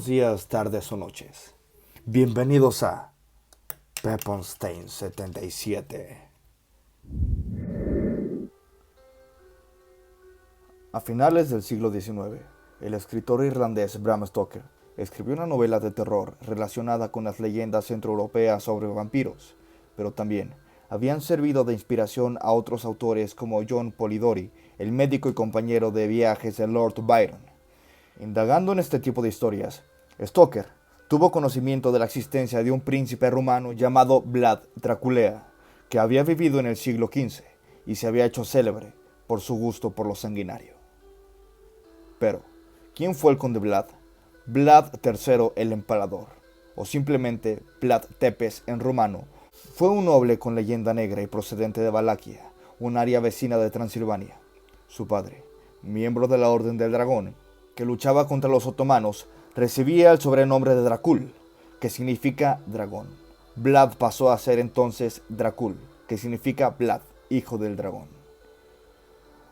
buenos días, tardes o noches. Bienvenidos a Pepperstein 77. A finales del siglo XIX, el escritor irlandés Bram Stoker escribió una novela de terror relacionada con las leyendas centroeuropeas sobre vampiros, pero también habían servido de inspiración a otros autores como John Polidori, el médico y compañero de viajes de Lord Byron. Indagando en este tipo de historias, Stoker tuvo conocimiento de la existencia de un príncipe rumano llamado Vlad Dracula, que había vivido en el siglo XV y se había hecho célebre por su gusto por lo sanguinario. Pero, ¿quién fue el conde Vlad? Vlad III el Empalador, o simplemente Vlad Tepes en rumano, fue un noble con leyenda negra y procedente de Valaquia, un área vecina de Transilvania. Su padre, miembro de la Orden del Dragón, que luchaba contra los otomanos, recibía el sobrenombre de Dracul, que significa dragón. Vlad pasó a ser entonces Dracul, que significa Vlad, hijo del dragón.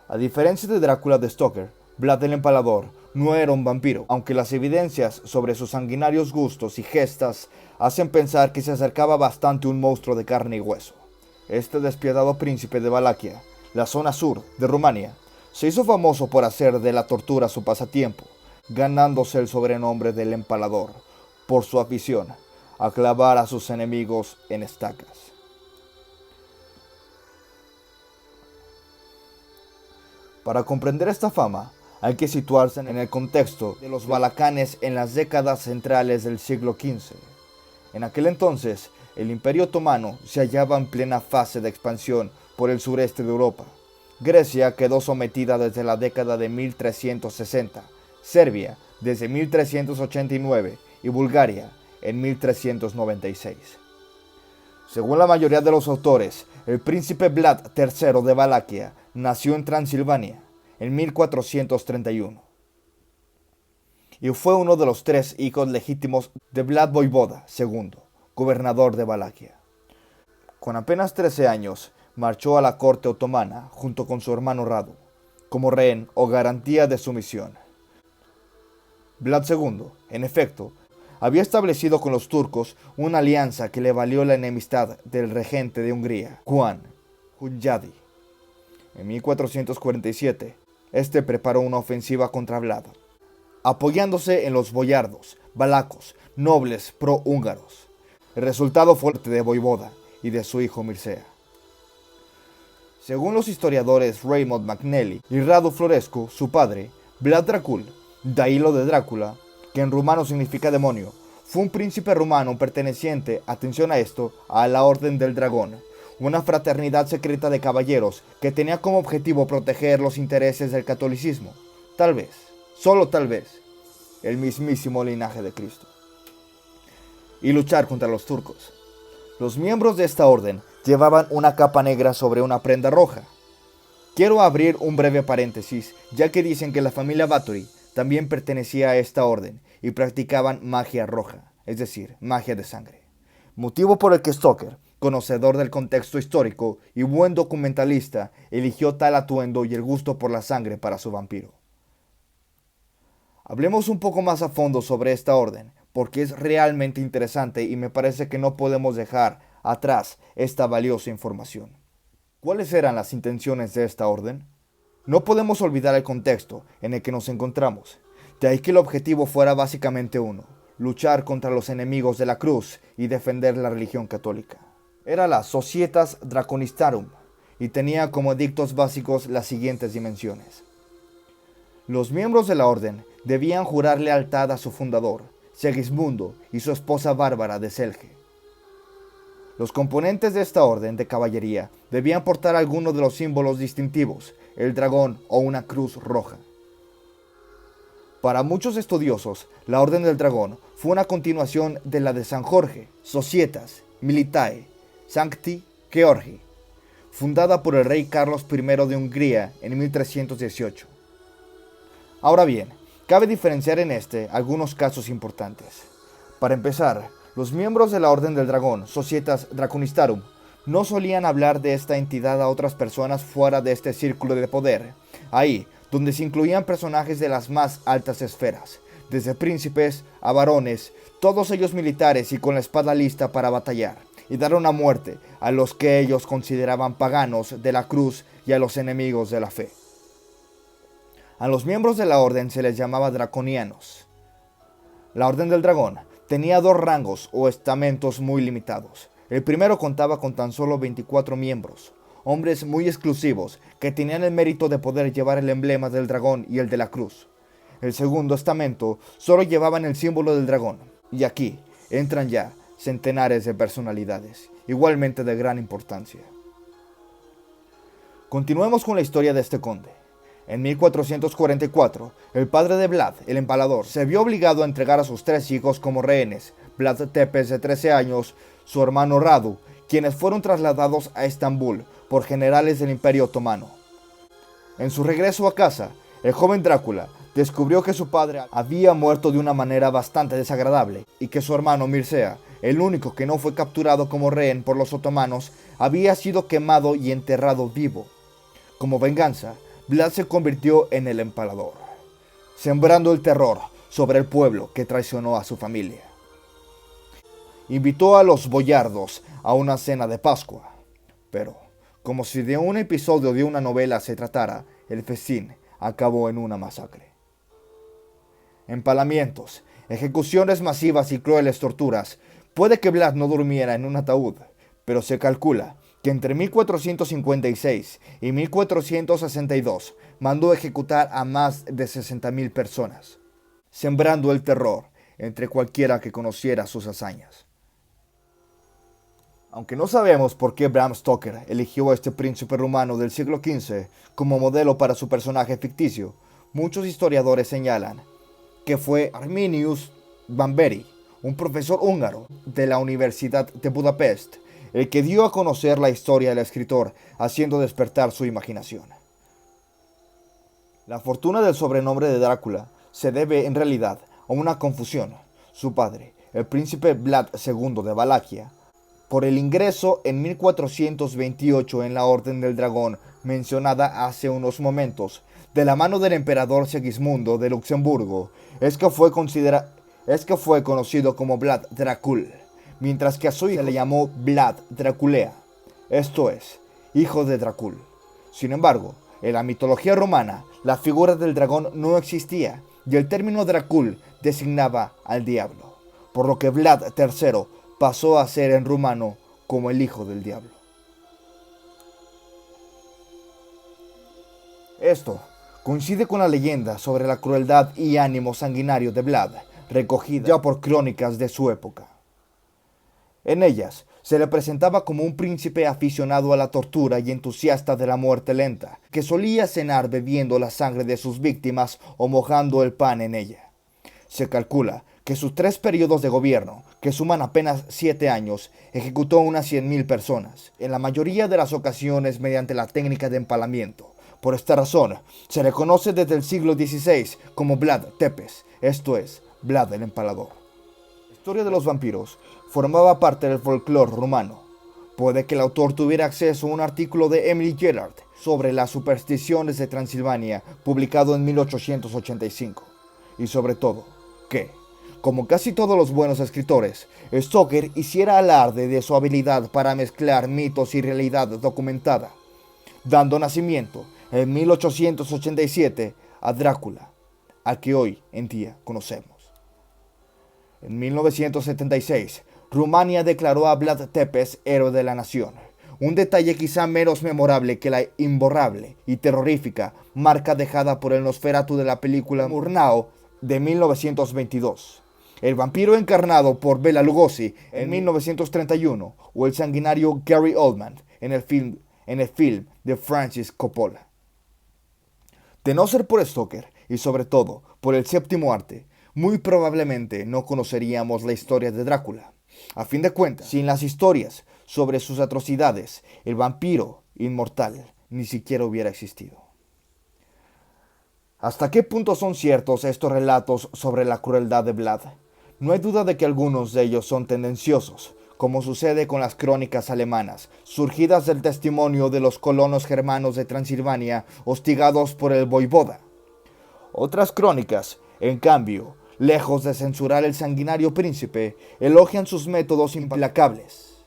A diferencia de Drácula de Stoker, Vlad el Empalador no era un vampiro, aunque las evidencias sobre sus sanguinarios gustos y gestas hacen pensar que se acercaba bastante a un monstruo de carne y hueso. Este despiadado príncipe de Valaquia, la zona sur de Rumania, se hizo famoso por hacer de la tortura su pasatiempo, ganándose el sobrenombre del Empalador por su afición a clavar a sus enemigos en estacas. Para comprender esta fama, hay que situarse en el contexto de los Balacanes en las décadas centrales del siglo XV. En aquel entonces, el Imperio Otomano se hallaba en plena fase de expansión por el sureste de Europa. Grecia quedó sometida desde la década de 1360, Serbia desde 1389 y Bulgaria en 1396. Según la mayoría de los autores, el príncipe Vlad III de Valaquia nació en Transilvania en 1431 y fue uno de los 3 hijos legítimos de Vlad Voivoda II, gobernador de Valaquia. Con apenas 13 años, marchó a la corte otomana junto con su hermano Radu, como rehén o garantía de su misión. Vlad II, en efecto, había establecido con los turcos una alianza que le valió la enemistad del regente de Hungría, Juan Hunyadi. En 1447, este preparó una ofensiva contra Vlad, apoyándose en los boyardos, valacos, nobles pro-húngaros. El resultado fue el de Voivoda y de su hijo Mircea. Según los historiadores Raymond McNally y Radu Florescu, su padre, Vlad Dracul, de ahí lo de Drácula, que en rumano significa demonio, fue un príncipe rumano perteneciente, atención a esto, a la Orden del Dragón, una fraternidad secreta de caballeros que tenía como objetivo proteger los intereses del catolicismo, tal vez, solo tal vez, el mismísimo linaje de Cristo, y luchar contra los turcos. Los miembros de esta orden llevaban una capa negra sobre una prenda roja. Quiero abrir un breve paréntesis, ya que dicen que la familia Bathory también pertenecía a esta orden y practicaban magia roja, es decir, magia de sangre. Motivo por el que Stoker, conocedor del contexto histórico y buen documentalista, eligió tal atuendo y el gusto por la sangre para su vampiro. Hablemos un poco más a fondo sobre esta orden, porque es realmente interesante y me parece que no podemos dejar atrás esta valiosa información. ¿Cuáles eran las intenciones de esta orden? No podemos olvidar el contexto en el que nos encontramos, de ahí que el objetivo fuera básicamente uno: luchar contra los enemigos de la cruz y defender la religión católica. Era la Societas Draconistarum y tenía como edictos básicos las siguientes dimensiones. Los miembros de la orden debían jurar lealtad a su fundador, Segismundo, y su esposa Bárbara de Celje. Los componentes de esta orden de caballería debían portar alguno de los símbolos distintivos, el dragón o una cruz roja. Para muchos estudiosos, la Orden del Dragón fue una continuación de la de San Jorge, Societas Militae Sancti Georgii, fundada por el rey Carlos I de Hungría en 1318. Ahora bien, cabe diferenciar en algunos casos importantes. Para empezar, los miembros de la Orden del Dragón, Societas Draconistarum, no solían hablar de esta entidad a otras personas fuera de este círculo de poder, ahí donde se incluían personajes de las más altas esferas, desde príncipes a varones, todos ellos militares y con la espada lista para batallar, y dar una muerte a los que ellos consideraban paganos de la cruz y a los enemigos de la fe. A los miembros de la orden se les llamaba draconianos. La Orden del Dragón tenía dos rangos o estamentos muy limitados. El primero contaba con tan solo 24 miembros, hombres muy exclusivos que tenían el mérito de poder llevar el emblema del dragón y el de la cruz. El segundo estamento solo llevaban el símbolo del dragón, y aquí entran ya centenares de personalidades, igualmente de gran importancia. Continuemos con la historia de este conde. En 1444, el padre de Vlad, el Empalador, se vio obligado a entregar a sus 3 hijos como rehenes, Vlad Tepes de 13 años, su hermano Radu, quienes fueron trasladados a Estambul por generales del Imperio Otomano. En su regreso a casa, el joven Drácula descubrió que su padre había muerto de una manera bastante desagradable y que su hermano Mircea, el único que no fue capturado como rehén por los otomanos, había sido quemado y enterrado vivo. Como venganza, Vlad se convirtió en el Empalador, sembrando el terror sobre el pueblo que traicionó a su familia. Invitó a los boyardos a una cena de Pascua, pero, como si de un episodio de una novela se tratara, el festín acabó en una masacre. Empalamientos, ejecuciones masivas y crueles torturas. Puede que Vlad no durmiera en un ataúd, pero se calcula que entre 1456 y 1462 mandó ejecutar a más de 60.000 personas, sembrando el terror entre cualquiera que conociera sus hazañas. Aunque no sabemos por qué Bram Stoker eligió a este príncipe rumano del siglo XV como modelo para su personaje ficticio, muchos historiadores señalan que fue Arminius Bamberi, un profesor húngaro de la Universidad de Budapest, el que dio a conocer la historia del escritor, haciendo despertar su imaginación. La fortuna del sobrenombre de Drácula se debe en realidad a una confusión. Su padre, el príncipe Vlad II de Valaquia, por el ingreso en 1428 en la Orden del Dragón mencionada hace unos momentos, de la mano del emperador Segismundo de Luxemburgo, es que fue conocido como Vlad Dracul, mientras que a su hijo se le llamó Vlad Draculea, esto es, hijo de Dracul. Sin embargo, en la mitología romana, la figura del dragón no existía, y el término Dracul designaba al diablo, por lo que Vlad III pasó a ser en rumano como el hijo del diablo. Esto coincide con la leyenda sobre la crueldad y ánimo sanguinario de Vlad, recogida ya por crónicas de su época. En ellas se le presentaba como un príncipe aficionado a la tortura y entusiasta de la muerte lenta, que solía cenar bebiendo la sangre de sus víctimas o mojando el pan en ella. Se calcula que sus 3 periodos de gobierno, que suman apenas 7 años, ejecutó unas 100.000 personas, en la mayoría de las ocasiones mediante la técnica de empalamiento. Por esta razón, se le conoce desde el siglo XVI como Vlad Tepes, esto es, Vlad el Empalador. La historia de los vampiros formaba parte del folclore rumano. Puede que el autor tuviera acceso a un artículo de Emily Gerard sobre las supersticiones de Transilvania, publicado en 1885. Y sobre todo, que, como casi todos los buenos escritores, Stoker hiciera alarde de su habilidad para mezclar mitos y realidad documentada, dando nacimiento en 1887 a Drácula, al que hoy en día conocemos. En 1976, Rumania declaró a Vlad Tepes héroe de la nación, un detalle quizá menos memorable que la imborrable y terrorífica marca dejada por el Nosferatu de la película Murnau de 1922, el vampiro encarnado por Bela Lugosi en 1931 o el sanguinario Gary Oldman en el film de Francis Coppola. De no ser por Stoker y sobre todo por el séptimo arte, muy probablemente no conoceríamos la historia de Drácula. A fin de cuentas, sin las historias sobre sus atrocidades, el vampiro inmortal ni siquiera hubiera existido. ¿Hasta qué punto son ciertos estos relatos sobre la crueldad de Vlad? No hay duda de que algunos de ellos son tendenciosos, como sucede con las crónicas alemanas, surgidas del testimonio de los colonos germanos de Transilvania hostigados por el voivoda. Otras crónicas, en cambio, lejos de censurar el sanguinario príncipe, elogian sus métodos implacables.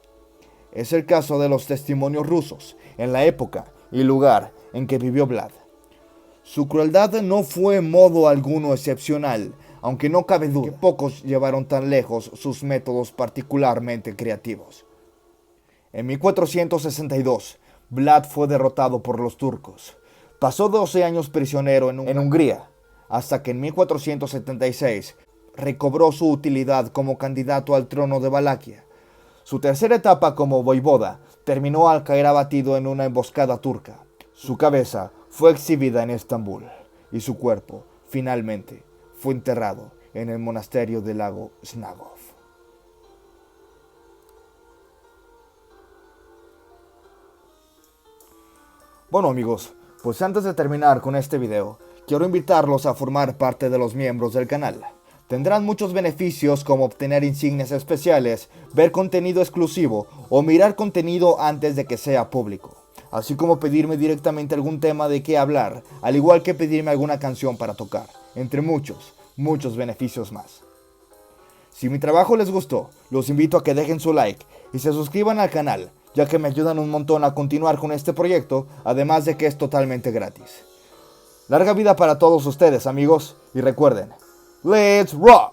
Es el caso de los testimonios rusos, en la época y lugar en que vivió Vlad. Su crueldad no fue en modo alguno excepcional, aunque no cabe duda que pocos llevaron tan lejos sus métodos particularmente creativos. En 1462, Vlad fue derrotado por los turcos. Pasó 12 años prisionero en Hungría, hasta que en 1476 recobró su utilidad como candidato al trono de Valaquia. Su tercera etapa como voivoda terminó al caer abatido en una emboscada turca. Su cabeza fue exhibida en Estambul y su cuerpo, finalmente, fue enterrado en el monasterio del lago Snagov. Bueno amigos, pues antes de terminar con este video, quiero invitarlos a formar parte de los miembros del canal. Tendrán muchos beneficios como obtener insignias especiales, ver contenido exclusivo o mirar contenido antes de que sea público. Así como pedirme directamente algún tema de qué hablar, al igual que pedirme alguna canción para tocar, entre muchos beneficios más. Si mi trabajo les gustó, los invito a que dejen su like y se suscriban al canal, ya que me ayudan un montón a continuar con este proyecto, además de que es totalmente gratis. Larga vida para todos ustedes, amigos, y recuerden, ¡Let's rock!